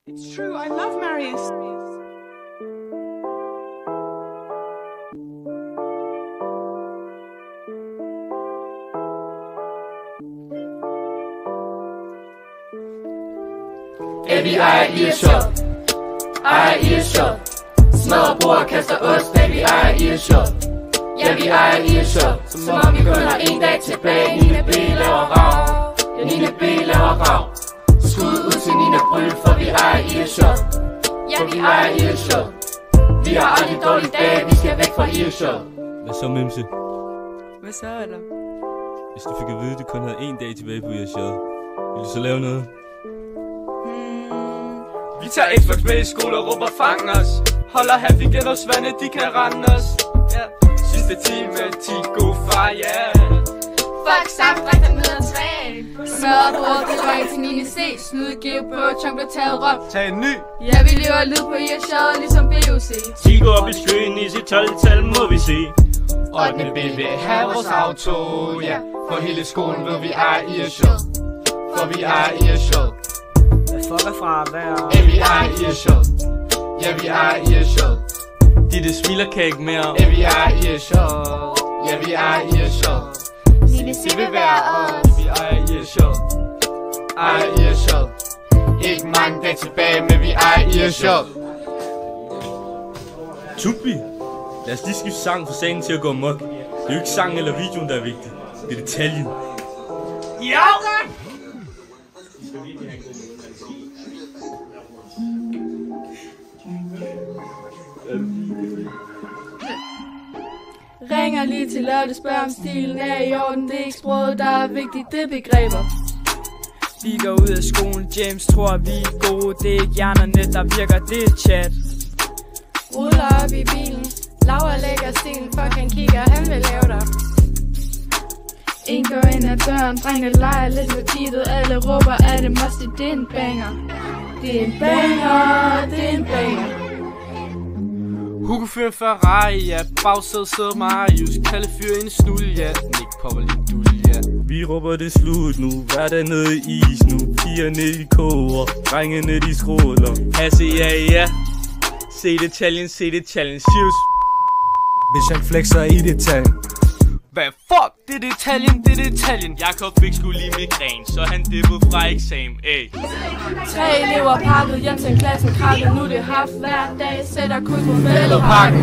It's true, I love Marius. Ja, vi ejer Irshop. Ejer Irshop. Smadrer bord, kaster ost, da vi ejer Irshop. Ja, vi ejer Irshop. Som om vi kun har en dag tilbage. Nina B laver rav. Ja, Nina B laver rav. Skud ud til Nina Bryl, for vi ejer Irshop. Ja, vi ejer Irshop. Vi har aldrig dårlige dage, vi skal væk fra Irshop. Hvad så, Mimse? Hvad så, eller? Hvis du fik at vide, at du kun havde en dag tilbage på Irshop, ville du så lave noget? Vi tager Xbox med i skole og råber fang os. Holder halv igen hos vandet, de kan rende os. Ja. Sidste time, 10 gode far, ja. Fuck sammen, drik dig ned ad træen. Smadrer bordet, det går ind til 9C. Snyde, give på, chunk blev taget rom. Tag en ny. Ja, vi lever lyd på Irshop, ligesom BOC. 10 går op i skyen i sit 12-tal, må vi se. 8. B vil have vores auto, ja. For hele skolen ved vi ejer Irshop. For vi ejer Irshop. Hvad fuck er fra hver? Ja, vi ejer Irshop. Ja, vi ejer Irshop. Det smiler kan ikke mere. Ja, vi ejer Irshop. Ja, vi ejer Irshop. Det vil være os. Vi ejer Irshop. Ejer Irshop. Ikke mange dage tilbage, men vi ejer Irshop. Tubi, lad os lige skifte sang fra sagen til at gå amok. Det er jo ikke sangen eller videoen, der er vigtig. Det er detaljen. Ja! Ringer lige til lørdag, spørger om stilen er i orden. Det er ikke sproget, der er vigtigt, det er begreber. Vi går ud af skolen, James tror vi er gode. Det er ikke hjernerne, der virker, det er chat. Ruller op i bilen, Laura lægger stilen. Fuck han kigger, han vil lave dig. En går ind ad døren, drenge leger lidt med tittet. Alle råber, er det must, det er en banger. Det er en banger, det er en banger. Hugo fyrer en Ferrari, ja. Bagsædet sidder Marius. Kalle fyrer en snul, ja. Nick popper lidt dul, ja. Vi råber det slut nu. Hverdag nede i is nu. Pigerne i koger. Drengene de skråler. Hasse ja ja. Se detaljen, se detaljen. Cheers. Hvis han flexer i detaljen. Hvad fuck? Det er detaljen, det er detaljen. Jakob fik sgu lige migræn, så han dippede fra eksamen, ey. 3 elever pakket hjem til klassen krakket. Nu det haft hver dag, sætter kurs på fældeparken.